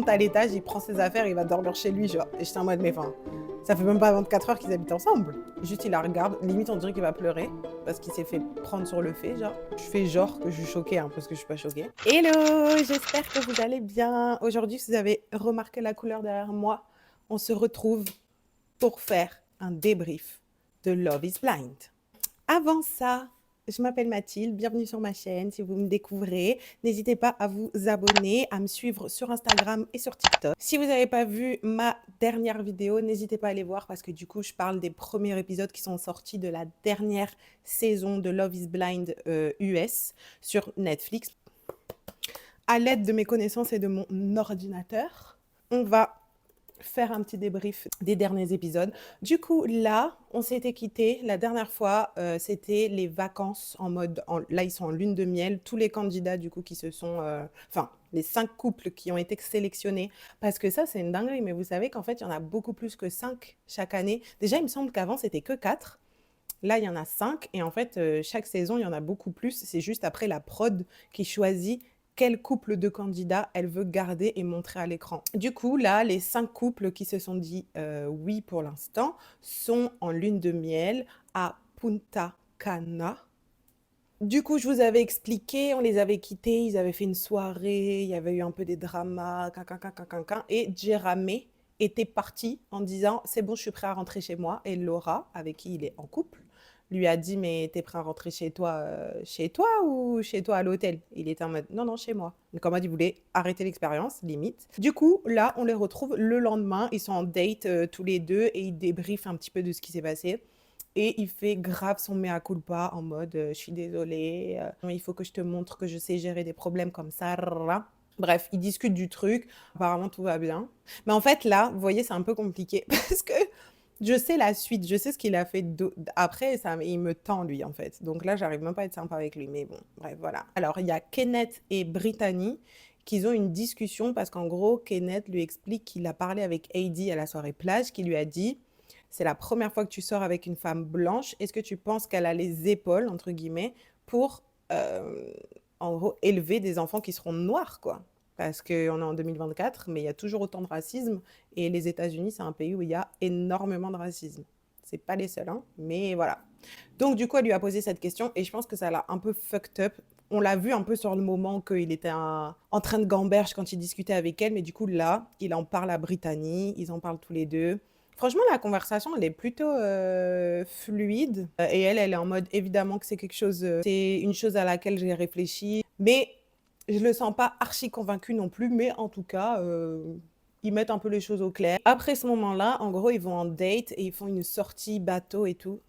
monte à l'étage, il prend ses affaires, il va dormir chez lui, genre. Et j'étais en mode, mais enfin, ça fait même pas 24 heures qu'ils habitent ensemble. Juste, il la regarde, limite, on dirait qu'il va pleurer, parce qu'il s'est fait prendre sur le fait, genre. Je fais genre que je suis choquée, hein, parce que je suis pas choquée. Hello, j'espère que vous allez bien. Aujourd'hui, si vous avez remarqué la couleur derrière moi, on se retrouve pour faire un débrief de Love is Blind. Avant ça, je m'appelle Mathilde, bienvenue sur ma chaîne. Si vous me découvrez, n'hésitez pas à vous abonner, à me suivre sur Instagram et sur TikTok. Si vous n'avez pas vu ma dernière vidéo, n'hésitez pas à aller voir parce que du coup, je parle des premiers épisodes qui sont sortis de la dernière saison de Love is Blind US sur Netflix. À l'aide de mes connaissances et de mon ordinateur, on va faire un petit débrief des derniers épisodes. Du coup, là, on s'était quitté. La dernière fois, c'était les vacances en mode... là, ils sont en lune de miel. Tous les candidats, du coup, qui se sont... Enfin, les 5 couples qui ont été sélectionnés. Parce que ça, c'est une dinguerie. Mais vous savez qu'en fait, il y en a beaucoup plus que 5 chaque année. Déjà, il me semble qu'avant, c'était que 4. Là, il y en a 5. Et en fait, chaque saison, il y en a beaucoup plus. C'est juste après la prod qui choisit quel couple de candidats elle veut garder et montrer à l'écran. Du coup, là, les 5 couples qui se sont dit oui pour l'instant sont en lune de miel à Punta Cana. Du coup, je vous avais expliqué, on les avait quittés, ils avaient fait une soirée, il y avait eu un peu des dramas, et Jéramé était parti en disant « c'est bon, je suis prêt à rentrer chez moi ». Et Laura, avec qui il est en couple, lui a dit « mais t'es prêt à rentrer chez toi ou chez toi à l'hôtel ?» Il était en mode « non, non, chez moi ». Donc en mode, il voulait arrêter l'expérience, limite. Du coup, là, on les retrouve le lendemain, ils sont en date tous les deux et ils débriefent un petit peu de ce qui s'est passé. Et il fait grave son mea culpa en mode je suis désolée, il faut que je te montre que je sais gérer des problèmes comme ça. Rara. Bref, ils discutent du truc. Apparemment, tout va bien. Mais en fait, là, vous voyez, c'est un peu compliqué parce que je sais la suite, je sais ce qu'il a fait après, ça, il me tend, lui, en fait. Donc là, j'arrive même pas à être sympa avec lui. Mais bon, bref, voilà. Alors, il y a Kenneth et Brittany qui ont une discussion parce qu'en gros, Kenneth lui explique qu'il a parlé avec Heidi à la soirée plage, qui lui a dit c'est la première fois que tu sors avec une femme blanche. Est-ce que tu penses qu'elle a les épaules, entre guillemets, pour, en gros, élever des enfants qui seront noirs, quoi? Parce qu'on est en 2024, mais il y a toujours autant de racisme. Et les États-Unis, c'est un pays où il y a énormément de racisme. C'est pas les seuls, hein, mais voilà. Donc, du coup, elle lui a posé cette question et je pense que ça l'a un peu fucked up. On l'a vu un peu sur le moment qu'il était en train de gamberge quand il discutait avec elle, mais du coup, là, il en parle à Brittany, ils en parlent tous les deux. Franchement, la conversation, elle est plutôt fluide. Et elle est en mode, évidemment que c'est quelque chose, c'est une chose à laquelle j'ai réfléchi. Mais je le sens pas archi convaincu non plus. Mais en tout cas, ils mettent un peu les choses au clair. Après ce moment-là, en gros, ils vont en date et ils font une sortie bateau et tout.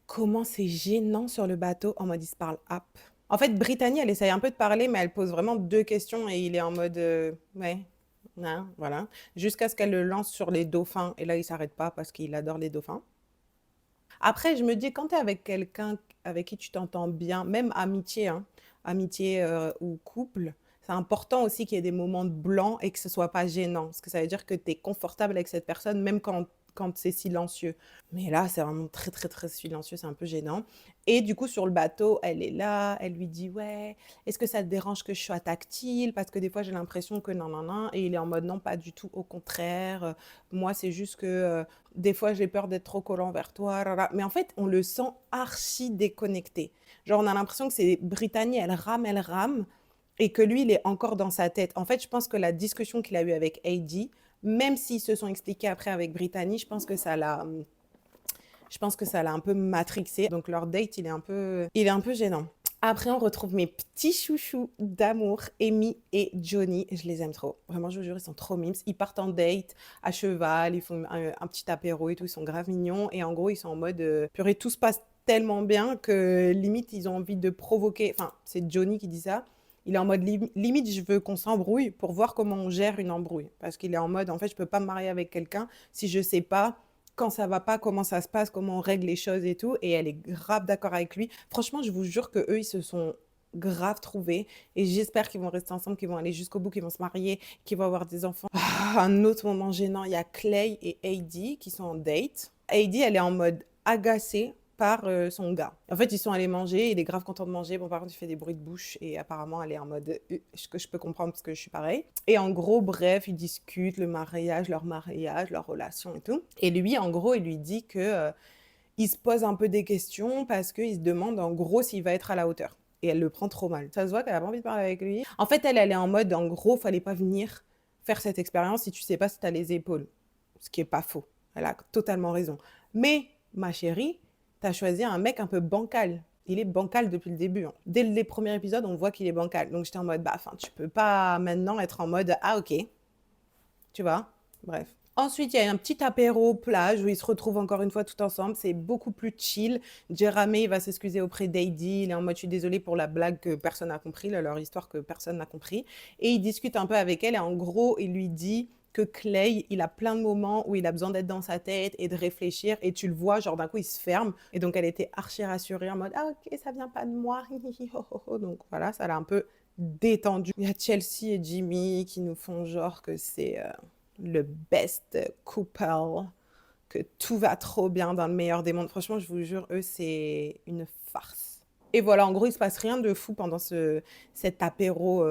Comment c'est gênant sur le bateau en mode, ils se parlent app. En fait, Brittany, elle essaye un peu de parler, mais elle pose vraiment 2 questions et il est en mode, ouais. Non, voilà. Jusqu'à ce qu'elle le lance sur les dauphins. Et là, il s'arrête pas parce qu'il adore les dauphins. Après, je me dis, quand tu es avec quelqu'un avec qui tu t'entends bien, même amitié, hein, amitié ou couple, c'est important aussi qu'il y ait des moments de blanc et que ce soit pas gênant. Parce que ça veut dire que tu es confortable avec cette personne, même quand c'est silencieux. Mais là, c'est vraiment très, très, très silencieux, c'est un peu gênant. Et du coup, sur le bateau, elle est là, elle lui dit, ouais, est-ce que ça te dérange que je sois tactile? Parce que des fois, j'ai l'impression que non, non, non. Et il est en mode, non, pas du tout, au contraire. Moi, c'est juste que des fois, j'ai peur d'être trop collant vers toi. Rara. Mais en fait, on le sent archi déconnecté. Genre, on a l'impression que c'est Brittany, elle rame, et que lui, il est encore dans sa tête. En fait, je pense que la discussion qu'il a eue avec Heidi, même s'ils se sont expliqués après avec Brittany, je pense que ça l'a un peu matrixé. Donc leur date, il est un peu gênant. Après, on retrouve mes petits chouchous d'amour, Amy et Johnny. Je les aime trop. Vraiment, je vous jure, ils sont trop mimes. Ils partent en date à cheval, ils font un petit apéro et tout. Ils sont grave mignons. Et en gros, ils sont en mode purée, tout se passe tellement bien que limite, ils ont envie de provoquer. Enfin, c'est Johnny qui dit ça. Il est en mode limite, je veux qu'on s'embrouille pour voir comment on gère une embrouille. Parce qu'il est en mode, en fait, je peux pas me marier avec quelqu'un si je sais pas quand ça va pas, comment ça se passe, comment on règle les choses et tout. Et elle est grave d'accord avec lui. Franchement, je vous jure que eux, ils se sont grave trouvés. Et j'espère qu'ils vont rester ensemble, qu'ils vont aller jusqu'au bout, qu'ils vont se marier, qu'ils vont avoir des enfants. Ah, un autre moment gênant, il y a Clay et Heidi qui sont en date. Heidi, elle est en mode agacée par son gars. En fait, ils sont allés manger, il est grave content de manger. Bon, par contre, il fait des bruits de bouche et apparemment, elle est en mode ce que je peux comprendre parce que je suis pareil. Et en gros, bref, ils discutent le mariage, leur relation et tout. Et lui, en gros, il lui dit que il se pose un peu des questions parce qu'il se demande en gros s'il va être à la hauteur. Et elle le prend trop mal. Ça se voit qu'elle a pas envie de parler avec lui. En fait, elle est en mode, en gros, fallait pas venir faire cette expérience si tu sais pas si tu as les épaules. Ce qui est pas faux. Elle a totalement raison. Mais, ma chérie, tu as choisi un mec un peu bancal. Il est bancal depuis le début. Hein. Dès les premiers épisodes, on voit qu'il est bancal. Donc j'étais en mode, bah, enfin, tu peux pas maintenant être en mode, ah ok. Tu vois? Bref. Ensuite, il y a un petit apéro plage où ils se retrouvent encore une fois tout ensemble. C'est beaucoup plus chill. Jéramé, il va s'excuser auprès d'Heidi. Il est en mode, je suis désolée pour la blague que personne n'a compris, leur histoire que personne n'a compris. Et il discute un peu avec elle. Et en gros, il lui dit que Clay, il a plein de moments où il a besoin d'être dans sa tête et de réfléchir. Et tu le vois, genre d'un coup, il se ferme. Et donc, elle était archi rassurée en mode, ah ok, ça vient pas de moi. Donc voilà, ça l'a un peu détendu. Il y a Chelsea et Jimmy qui nous font genre que c'est le best couple, que tout va trop bien dans le meilleur des mondes. Franchement, je vous jure, eux, c'est une farce. Et voilà, en gros, il se passe rien de fou pendant cet apéro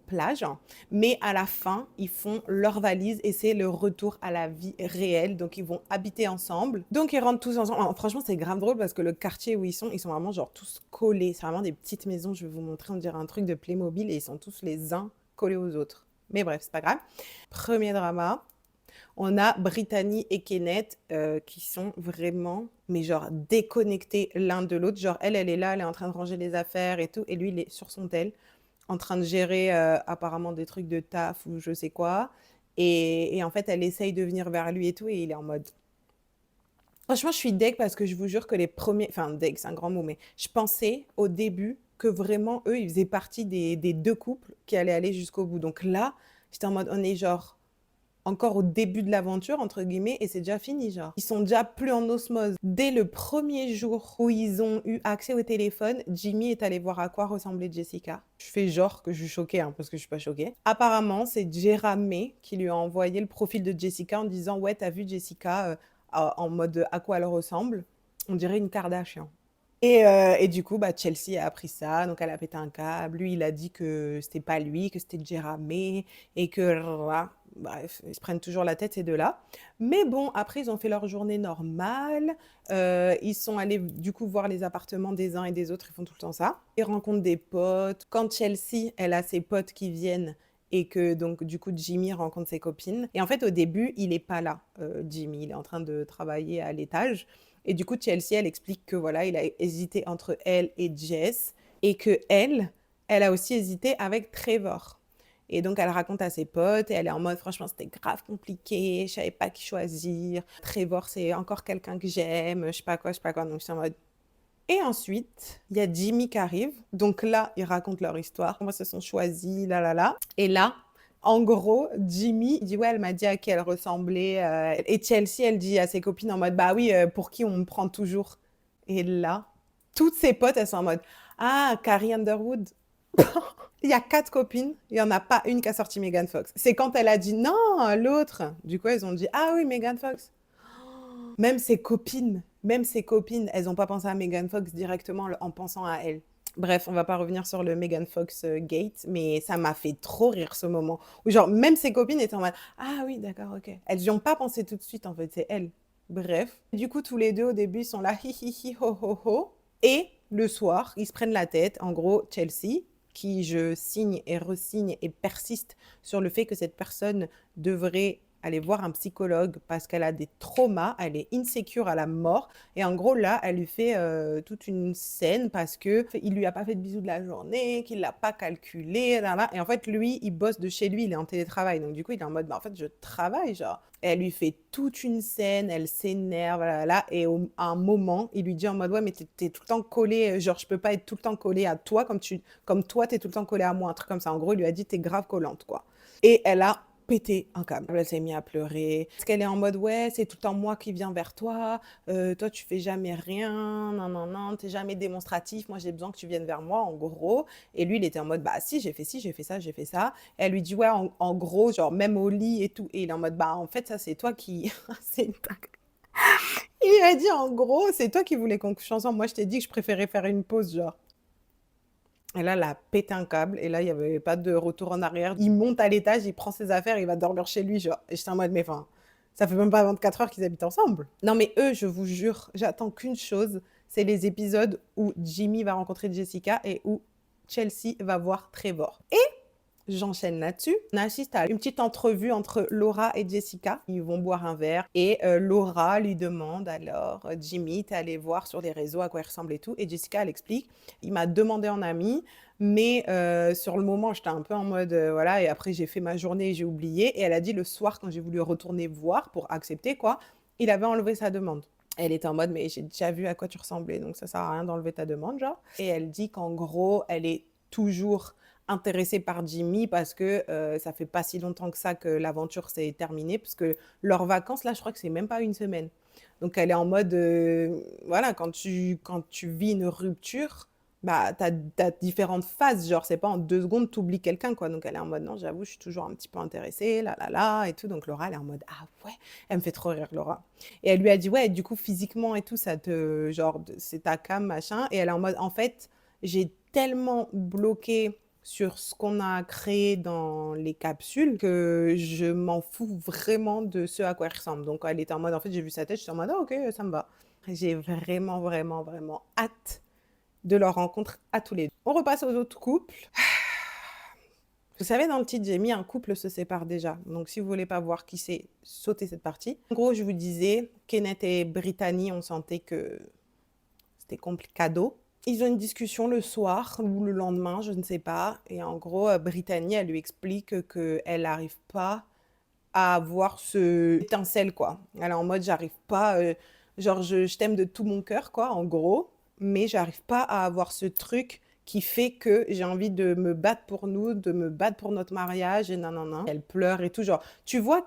plage. Mais à la fin, ils font leur valise et c'est le retour à la vie réelle. Donc, ils vont habiter ensemble. Donc, ils rentrent tous ensemble. Alors, franchement, c'est grave drôle parce que le quartier où ils sont vraiment genre tous collés. C'est vraiment des petites maisons. Je vais vous montrer, on dirait un truc de Playmobil et ils sont tous les uns collés aux autres. Mais bref, c'est pas grave. Premier drama. On a Brittany et Kenneth qui sont vraiment, mais genre déconnectés l'un de l'autre. Genre elle est là, elle est en train de ranger les affaires et tout. Et lui, il est sur son tel, en train de gérer apparemment des trucs de taf ou je sais quoi. Et en fait, elle essaye de venir vers lui et tout. Et il est en mode... Franchement, je suis deg parce que je vous jure que les premiers... Enfin, deg, c'est un grand mot, mais je pensais au début que vraiment, eux, ils faisaient partie des deux couples qui allaient aller jusqu'au bout. Donc là, j'étais en mode, on est genre encore au début de l'aventure, entre guillemets, et c'est déjà fini, genre. Ils sont déjà plus en osmose. Dès le premier jour où ils ont eu accès au téléphone, Jimmy est allé voir à quoi ressemblait Jessica. Je fais genre que je suis choquée, hein, parce que je suis pas choquée. Apparemment, c'est Jéramé qui lui a envoyé le profil de Jessica en disant « Ouais, t'as vu Jessica en mode à quoi elle ressemble ?» On dirait une Kardashian. Et du coup, bah, Chelsea a appris ça, donc elle a pété un câble. Lui, il a dit que c'était pas lui, que c'était Jéramé, et que... Bref, ils se prennent toujours la tête, ces deux-là. Mais bon, après, ils ont fait leur journée normale. Ils sont allés, du coup, voir les appartements des uns et des autres. Ils font tout le temps ça. Ils rencontrent des potes. Quand Chelsea, elle a ses potes qui viennent et que, donc, du coup, Jimmy rencontre ses copines. Et en fait, au début, il n'est pas là, Jimmy. Il est en train de travailler à l'étage. Et du coup, Chelsea, elle explique que voilà, il a hésité entre elle et Jess et que elle a aussi hésité avec Trevor. Et donc, elle raconte à ses potes et elle est en mode, franchement, c'était grave compliqué, je savais pas qui choisir. Trevor, c'est encore quelqu'un que j'aime, je sais pas quoi, je sais pas quoi. Donc, je suis en mode... Et ensuite, il y a Jimmy qui arrive. Donc là, ils racontent leur histoire, comment ils se sont choisis, là, là, là. Et là, en gros, Jimmy il dit ouais, elle m'a dit à qui elle ressemblait. Et Chelsea, elle dit à ses copines en mode bah oui, pour qui on me prend toujours. Et là, toutes ses potes, elles sont en mode ah, Carrie Underwood. Il y a 4 copines, il n'y en a pas une qui a sorti Megan Fox. C'est quand elle a dit non, l'autre. Du coup, elles ont dit ah oui, Megan Fox. Même ses copines, elles n'ont pas pensé à Megan Fox directement en pensant à elle. Bref, on va pas revenir sur le Megan Fox gate, mais ça m'a fait trop rire ce moment. Où genre, même ses copines étaient en mode ah oui, d'accord, ok. Elles n'y ont pas pensé tout de suite, en fait, c'est elles. Bref. Du coup, tous les deux, au début, ils sont là, hi hi hi, ho ho ho. Et le soir, ils se prennent la tête. En gros, Chelsea, qui je signe et resigne et persiste sur le fait que cette personne devrait aller voir un psychologue parce qu'elle a des traumas, elle est insécure à la mort. Et en gros, là, elle lui fait toute une scène parce qu'il ne lui a pas fait de bisous de la journée, qu'il ne l'a pas calculé. Là, là. Et en fait, lui, il bosse de chez lui, il est en télétravail. Donc, du coup, il est en mode, bah, en fait, je travaille, genre. Et elle lui fait toute une scène, elle s'énerve, là, là, là. Et à un moment, il lui dit en mode, ouais, mais t'es tout le temps collé, genre, je peux pas être tout le temps collé à toi comme toi, t'es tout le temps collé à moi, un truc comme ça. En gros, il lui a dit, t'es grave collante, quoi. Et elle a pété un câble. Elle s'est mise à pleurer. Parce qu'elle est en mode, ouais, c'est tout le temps moi qui viens vers toi. Toi, tu fais jamais rien. Non, non, non, t'es jamais démonstratif. Moi, j'ai besoin que tu viennes vers moi, en gros. Et lui, il était en mode, bah si, j'ai fait ci, j'ai fait ça, j'ai fait ça. Et elle lui dit, ouais, en gros, genre, même au lit et tout. Et il est en mode, bah en fait, ça, c'est toi qui... c'est une Il lui a dit en gros, c'est toi qui voulais qu'on couche ensemble. Moi, je t'ai dit que je préférais faire une pause, genre. Et là, elle a pété un câble. Et là, il n'y avait pas de retour en arrière. Il monte à l'étage, il prend ses affaires, il va dormir chez lui, genre. Et j'étais en mode, mais enfin, ça fait même pas 24 heures qu'ils habitent ensemble. Non, mais eux, je vous jure, j'attends qu'une chose, c'est les épisodes où Jimmy va rencontrer Jessica et où Chelsea va voir Trevor. Et j'enchaîne là-dessus. On assiste à une petite entrevue entre Laura et Jessica. Ils vont boire un verre et Laura lui demande alors, Jimmy, t'es allé voir sur les réseaux à quoi il ressemble et tout. Et Jessica, elle explique, il m'a demandé en ami, mais sur le moment, j'étais un peu en mode, voilà, et après j'ai fait ma journée et j'ai oublié. Et elle a dit le soir, quand j'ai voulu retourner voir pour accepter, quoi, il avait enlevé sa demande. Elle était en mode, mais j'ai déjà vu à quoi tu ressemblais, donc ça sert à rien d'enlever ta demande, genre. Et elle dit qu'en gros, elle est toujours intéressée par Jimmy parce que ça fait pas si longtemps que ça que l'aventure s'est terminée, parce que leurs vacances, là, je crois que c'est même pas une semaine. Donc elle est en mode, voilà, quand tu vis une rupture, bah, t'as différentes phases, genre, c'est pas en 2 secondes, t'oublies quelqu'un, quoi. Donc elle est en mode, non, j'avoue, je suis toujours un petit peu intéressée, et tout. Donc Laura, elle est en mode, ah ouais, elle me fait trop rire, Laura. Et elle lui a dit, ouais, du coup, physiquement et tout, ça te, genre, c'est ta cam, machin. Et elle est en mode, en fait, j'ai tellement bloqué sur ce qu'on a créé dans les capsules que je m'en fous vraiment de ce à quoi elle ressemble. Donc elle était en mode, en fait, j'ai vu sa tête, je suis en mode, ah, ok, ça me va. J'ai vraiment, vraiment, vraiment hâte de leur rencontre à tous les deux. On repasse aux autres couples. Vous savez, dans le titre, j'ai mis un couple se sépare déjà. Donc, si vous voulez pas voir qui c'est, sautez cette partie. En gros, je vous disais, Kenneth et Brittany, on sentait que c'était complicado. Ils ont une discussion le soir ou le lendemain, je ne sais pas. Et en gros, Brittany, elle lui explique qu'elle n'arrive pas à avoir ce étincelle, quoi. Elle est en mode, j'arrive pas, genre, je t'aime de tout mon cœur, quoi, en gros, mais j'arrive pas à avoir ce truc qui fait que j'ai envie de me battre pour nous, de me battre pour notre mariage, et nanana. Elle pleure et tout, genre, tu vois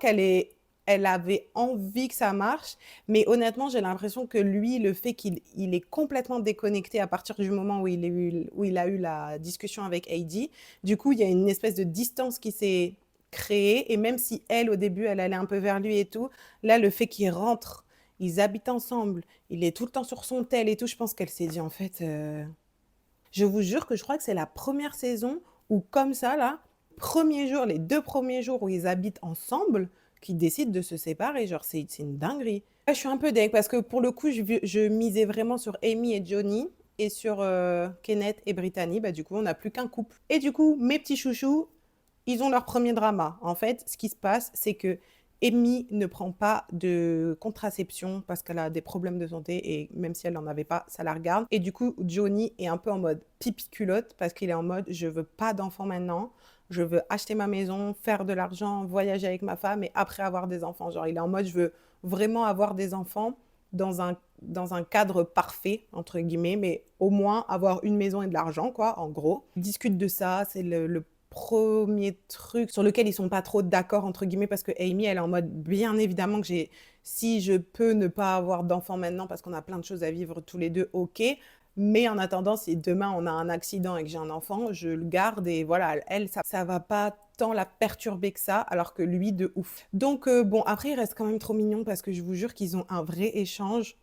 elle avait envie que ça marche, mais honnêtement, j'ai l'impression que lui, le fait qu'il est complètement déconnecté à partir du moment où il a eu la discussion avec Heidi, du coup, il y a une espèce de distance qui s'est créée, et même si elle, au début, elle allait un peu vers lui et tout, là, le fait qu'ils rentrent, ils habitent ensemble, il est tout le temps sur son tel et tout, je pense qu'elle s'est dit, en fait, je vous jure que je crois que c'est la première saison où, comme ça, là, premier jour, les 2 premiers jours où ils habitent ensemble, qu'ils décident de se séparer. Genre, c'est une dinguerie. Ouais, je suis un peu deg parce que pour le coup, je misais vraiment sur Amy et Johnny et sur Kenneth et Brittany. Bah, du coup, on n'a plus qu'un couple. Et du coup, mes petits chouchous, ils ont leur premier drama. En fait, ce qui se passe, c'est que Amy ne prend pas de contraception parce qu'elle a des problèmes de santé et même si elle n'en avait pas, ça la regarde. Et du coup, Johnny est un peu en mode pipi culotte parce qu'il est en mode je veux pas d'enfants maintenant, je veux acheter ma maison, faire de l'argent, voyager avec ma femme et après avoir des enfants. Genre, il est en mode je veux vraiment avoir des enfants dans un cadre parfait, entre guillemets, mais au moins avoir une maison et de l'argent, quoi, en gros. Ils discutent de ça, c'est le premier truc sur lequel ils sont pas trop d'accord, entre guillemets, parce que Amy, elle est en mode, bien évidemment que si je peux ne pas avoir d'enfant maintenant parce qu'on a plein de choses à vivre tous les deux, ok. Mais en attendant, si demain on a un accident et que j'ai un enfant, je le garde et voilà, elle, ça va pas tant la perturber que ça, alors que lui, de ouf. Donc bon, après, il reste quand même trop mignon parce que je vous jure qu'ils ont un vrai échange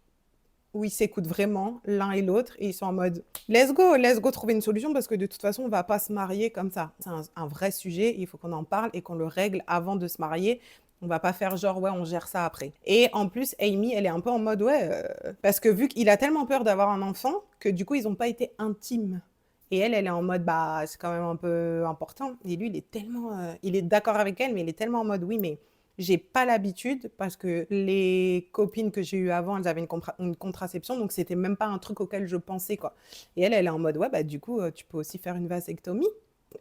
où ils s'écoutent vraiment l'un et l'autre et ils sont en mode let's go trouver une solution parce que de toute façon on va pas se marier comme ça. C'est un vrai sujet, il faut qu'on en parle et qu'on le règle avant de se marier. On va pas faire genre ouais on gère ça après. Et en plus Amy elle est un peu en mode ouais parce que vu qu'il a tellement peur d'avoir un enfant que du coup ils ont pas été intimes. Et elle est en mode bah c'est quand même un peu important. Et lui il est tellement il est d'accord avec elle mais il est tellement en mode oui mais j'ai pas l'habitude parce que les copines que j'ai eues avant, elles avaient une contraception, donc c'était même pas un truc auquel je pensais, quoi. Et elle est en mode, ouais, bah du coup, tu peux aussi faire une vasectomie.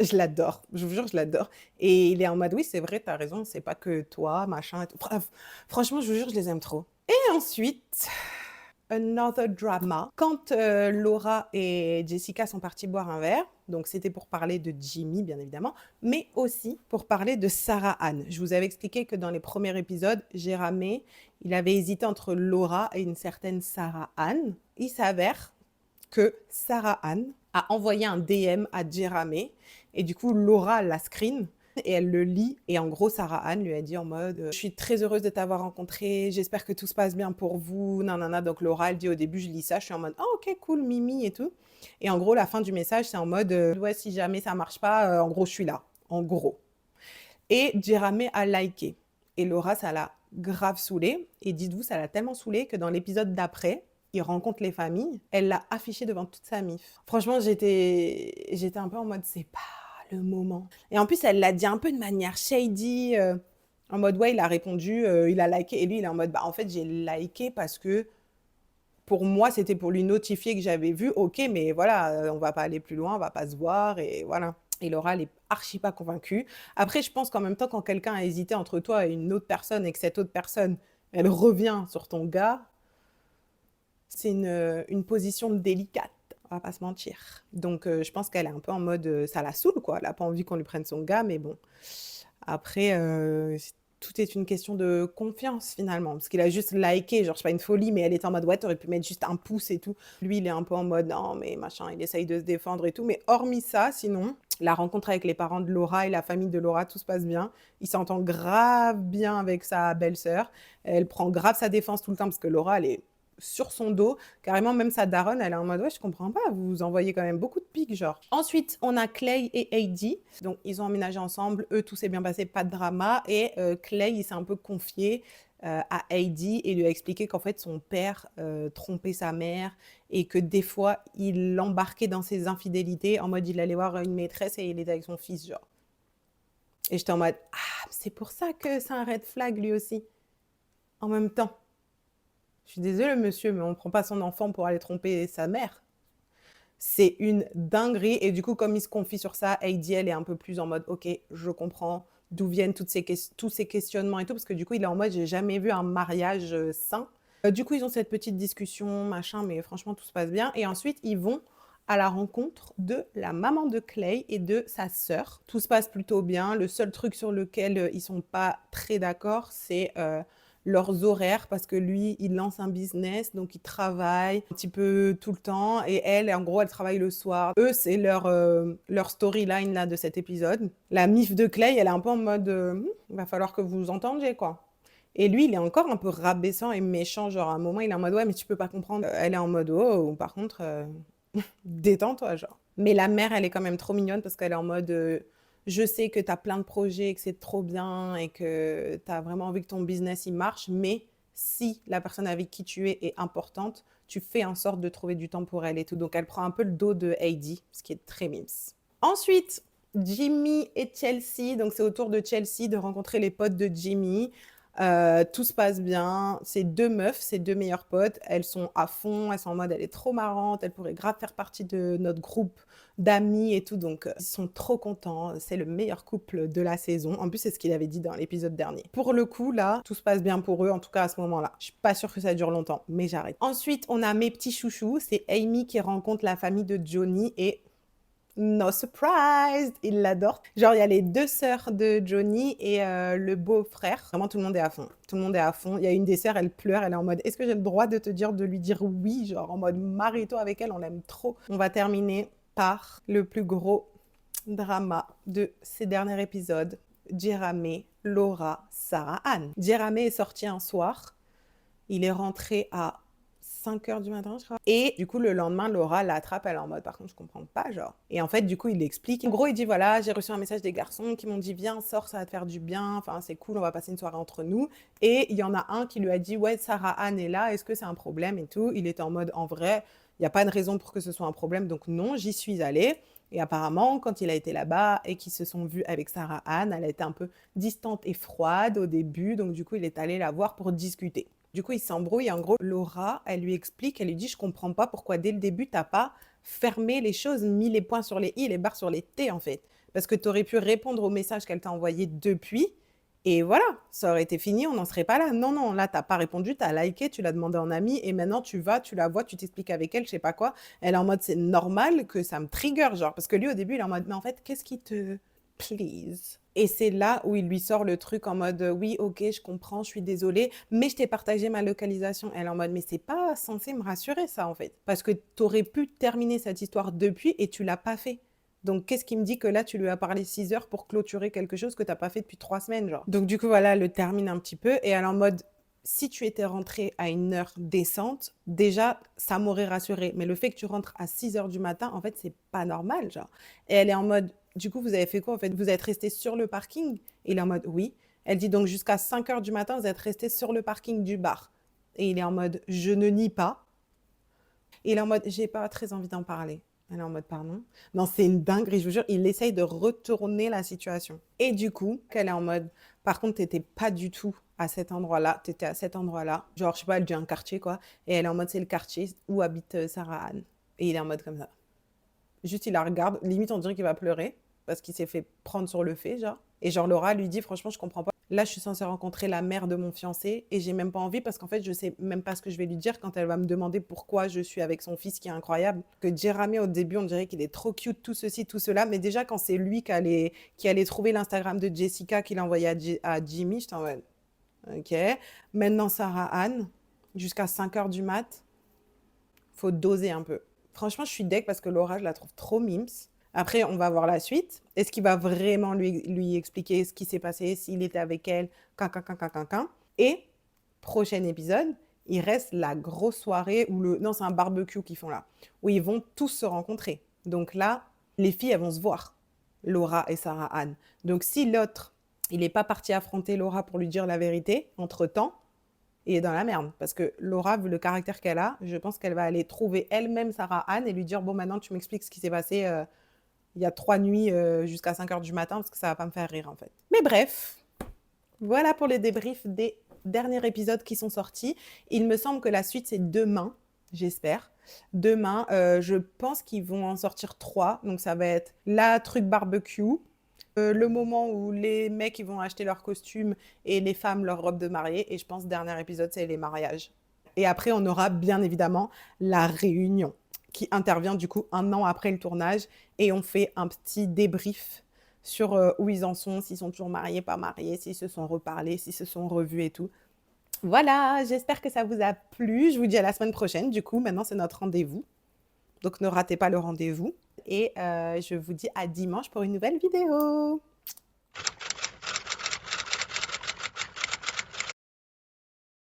Je l'adore, je vous jure, je l'adore. Et il est en mode, oui, c'est vrai, t'as raison, c'est pas que toi, machin et tout. Bref, franchement, je vous jure, je les aime trop. Et ensuite, another drama. Quand Laura et Jessica sont partis boire un verre, donc c'était pour parler de Jimmy, bien évidemment, mais aussi pour parler de Sarah Anne. Je vous avais expliqué que dans les premiers épisodes, Jéramé, il avait hésité entre Laura et une certaine Sarah Anne. Il s'avère que Sarah Anne a envoyé un DM à Jéramé et du coup, Laura la screen Et elle le lit et en gros, Sarah Anne lui a dit en mode «Je suis très heureuse de t'avoir rencontré, j'espère que tout se passe bien pour vous, nanana». Donc Laura, elle dit au début, je lis ça, je suis en mode «Ah OK, cool, Mimi et tout». Et en gros, la fin du message, c'est en mode «Ouais, si jamais ça marche pas, en gros, je suis là». En gros. Et Jéramé a liké. Et Laura, ça l'a grave saoulée. Et dites-vous, ça l'a tellement saoulée que dans l'épisode d'après, il rencontre les familles, elle l'a affiché devant toute sa mif. Franchement, j'étais un peu en mode c'est pas le moment. Et en plus, elle l'a dit un peu de manière shady, en mode ouais, il a répondu, il a liké. Et lui, il est en mode bah en fait, j'ai liké parce que pour moi, c'était pour lui notifier que j'avais vu. Ok, mais voilà, on va pas aller plus loin, on va pas se voir et voilà. Et Laura, elle est archi pas convaincue. Après, je pense qu'en même temps, quand quelqu'un a hésité entre toi et une autre personne et que cette autre personne, elle revient sur ton gars, c'est une position délicate, on va pas se mentir. Donc, je pense qu'elle est un peu en mode, ça la saoule, quoi. Elle a pas envie qu'on lui prenne son gars, mais bon. Après, tout est une question de confiance finalement, parce qu'il a juste liké, genre, c'est pas une folie, mais elle est en mode, ouais, t'aurais pu mettre juste un pouce et tout. Lui, il est un peu en mode, non, mais machin, il essaye de se défendre et tout. Mais hormis ça, sinon, la rencontre avec les parents de Laura et la famille de Laura, tout se passe bien. Il s'entend grave bien avec sa belle-sœur. Elle prend grave sa défense tout le temps, parce que Laura, elle est sur son dos. Carrément, même sa daronne, elle est en mode, ouais, je comprends pas, vous vous envoyez quand même beaucoup de pics, genre. Ensuite, on a Clay et Heidi. Donc, ils ont emménagé ensemble. Eux, tout s'est bien passé, pas de drama. Et Clay, il s'est un peu confié à Heidi et lui a expliqué qu'en fait, son père trompait sa mère et que des fois, il l'embarquait dans ses infidélités en mode, il allait voir une maîtresse et il était avec son fils, genre. Et j'étais en mode, ah, c'est pour ça que c'est un red flag, lui aussi. En même temps. Je suis désolée, monsieur, mais on ne prend pas son enfant pour aller tromper sa mère. C'est une dinguerie. Et du coup, comme il se confie sur ça, Heidi, elle est un peu plus en mode, ok, je comprends d'où viennent tous ces questionnements et tout, parce que du coup, il est en mode, j'ai jamais vu un mariage sain. Du coup, ils ont cette petite discussion, machin, mais franchement, tout se passe bien. Et ensuite, ils vont à la rencontre de la maman de Clay et de sa sœur. Tout se passe plutôt bien. Le seul truc sur lequel ils sont pas très d'accord, c'est leurs horaires, parce que lui, il lance un business, donc il travaille un petit peu tout le temps, et elle, en gros, elle travaille le soir. Eux, c'est leur storyline là de cet épisode. La mif de Clay, elle est un peu en mode, il va falloir que vous vous entendiez, quoi. Et lui, il est encore un peu rabaissant et méchant, genre à un moment, il est en mode, ouais, mais tu peux pas comprendre. Elle est en mode, oh, par contre, détends-toi, genre. Mais la mère, elle est quand même trop mignonne parce qu'elle est en mode je sais que tu as plein de projets et que c'est trop bien et que tu as vraiment envie que ton business il marche, mais si la personne avec qui tu es est importante, tu fais en sorte de trouver du temps pour elle et tout. Donc elle prend un peu le dos de Heidi, ce qui est très mimes. Ensuite, Jimmy et Chelsea. Donc c'est au tour de Chelsea de rencontrer les potes de Jimmy. Tout se passe bien. Ces deux meufs, ces deux meilleures potes, elles sont à fond, elles sont en mode elle est trop marrante, elle pourrait grave faire partie de notre groupe d'amis et tout. Donc ils sont trop contents. C'est le meilleur couple de la saison. En plus, c'est ce qu'il avait dit dans l'épisode dernier. Pour le coup, là, tout se passe bien pour eux, en tout cas à ce moment-là. Je suis pas sûre que ça dure longtemps, mais j'arrête. Ensuite, on a mes petits chouchous. C'est Amy qui rencontre la famille de Johnny et no surprise, il l'adore. Genre, il y a les deux sœurs de Johnny et le beau-frère. Vraiment, tout le monde est à fond. Tout le monde est à fond. Il y a une des sœurs, elle pleure, elle est en mode, est-ce que j'ai le droit de te dire, de lui dire oui? Genre, en mode, marie-toi avec elle, on l'aime trop. On va terminer par le plus gros drama de ces derniers épisodes. Jéramé, Laura, Sarah Anne. Jéramé est sorti un soir. Il est rentré à 5 h du matin, je crois. Et du coup, le lendemain, Laura l'attrape, elle est en mode, par contre, je comprends pas, genre. Et en fait, du coup, il l'explique. En gros, il dit, voilà, j'ai reçu un message des garçons qui m'ont dit, viens, sors, ça va te faire du bien. Enfin, c'est cool, on va passer une soirée entre nous. Et il y en a un qui lui a dit, ouais, Sarah Anne est là, est-ce que c'est un problème et tout. Il était en mode, en vrai, il n'y a pas de raison pour que ce soit un problème. Donc non, j'y suis allée. Et apparemment, quand il a été là-bas et qu'ils se sont vus avec Sarah Anne, elle a été un peu distante et froide au début. Donc du coup, il est allé la voir pour discuter. Du coup, ils s'embrouillent. En gros, Laura, elle lui explique, elle lui dit, je comprends pas pourquoi dès le début, t'as pas fermé les choses, mis les points sur les i, les barres sur les t, en fait. Parce que tu aurais pu répondre au message qu'elle t'a envoyé depuis. Et voilà, ça aurait été fini, on n'en serait pas là. Non, non, là, t'as pas répondu, t'as liké, tu l'as demandé en ami, et maintenant tu vas, tu la vois, tu t'expliques avec elle, je sais pas quoi. Elle est en mode, c'est normal que ça me trigger, genre. Parce que lui, au début, il est en mode, mais en fait, qu'est-ce qui te please? Et c'est là où il lui sort le truc en mode oui, ok, je comprends, je suis désolée, mais je t'ai partagé ma localisation. Elle est en mode mais c'est pas censé me rassurer ça en fait. Parce que t'aurais pu terminer cette histoire depuis et tu l'as pas fait. Donc, qu'est-ce qui me dit que là, tu lui as parlé 6 heures pour clôturer quelque chose que tu n'as pas fait depuis 3 semaines, genre. Donc, du coup, voilà, elle le termine un petit peu. Et elle est en mode, si tu étais rentrée à une heure décente, déjà, ça m'aurait rassurée. Mais le fait que tu rentres à 6 heures du matin, en fait, c'est pas normal, genre. Et elle est en mode, du coup, vous avez fait quoi, en fait? Vous êtes resté sur le parking? Et il est en mode, oui. Elle dit donc jusqu'à 5 heures du matin, vous êtes resté sur le parking du bar. Et il est en mode, je ne nie pas. Et il est en mode, j'ai pas très envie d'en parler. Elle est en mode, pardon. Non, c'est une dinguerie, je vous jure, il essaye de retourner la situation. Et du coup, qu'elle est en mode, par contre, t'étais pas du tout à cet endroit-là, t'étais à cet endroit-là. Genre, je sais pas, elle dit un quartier, quoi. Et elle est en mode, c'est le quartier où habite Sarah Anne. Et il est en mode comme ça. Juste, il la regarde, limite, on dirait qu'il va pleurer, parce qu'il s'est fait prendre sur le fait, genre. Et genre, Laura lui dit, franchement, je comprends pas. Là, je suis censée rencontrer la mère de mon fiancé et j'ai même pas envie parce qu'en fait, je sais même pas ce que je vais lui dire quand elle va me demander pourquoi je suis avec son fils qui est incroyable. Que Jeremy, au début, on dirait qu'il est trop cute, tout ceci, tout cela. Mais déjà, quand c'est lui qui allait trouver l'Instagram de Jessica, qu'il a envoyé à Jimmy, je t'en mode, ok. Maintenant, Sarah Anne, jusqu'à 5 heures du mat, faut doser un peu. Franchement, je suis deg parce que Laura, je la trouve trop mimes. Après, on va voir la suite. Est-ce qu'il va vraiment lui expliquer ce qui s'est passé, s'il était avec elle, qu'un. Et, prochain épisode, il reste la grosse soirée où Non, c'est un barbecue qu'ils font là, où ils vont tous se rencontrer. Donc là, les filles, elles vont se voir, Laura et Sarah Anne. Donc si l'autre, il n'est pas parti affronter Laura pour lui dire la vérité, entre-temps, il est dans la merde. Parce que Laura, vu le caractère qu'elle a, je pense qu'elle va aller trouver elle-même Sarah Anne et lui dire, bon, maintenant, tu m'expliques ce qui s'est passé il y a 3 nuits jusqu'à 5 heures du matin, parce que ça va pas me faire rire, en fait. Mais bref, voilà pour les débriefs des derniers épisodes qui sont sortis. Il me semble que la suite, c'est demain, j'espère. Demain, je pense qu'ils vont en sortir 3. Donc, ça va être la truc barbecue, le moment où les mecs ils vont acheter leurs costumes et les femmes leurs robes de mariée. Et je pense dernier épisode, c'est les mariages. Et après, on aura bien évidemment la réunion qui intervient du coup 1 an après le tournage. Et on fait un petit débrief sur où ils en sont, s'ils sont toujours mariés, pas mariés, s'ils se sont reparlés, s'ils se sont revus et tout. Voilà, j'espère que ça vous a plu. Je vous dis à la semaine prochaine. Du coup, maintenant, c'est notre rendez-vous. Donc, ne ratez pas le rendez-vous. Et je vous dis à dimanche pour une nouvelle vidéo.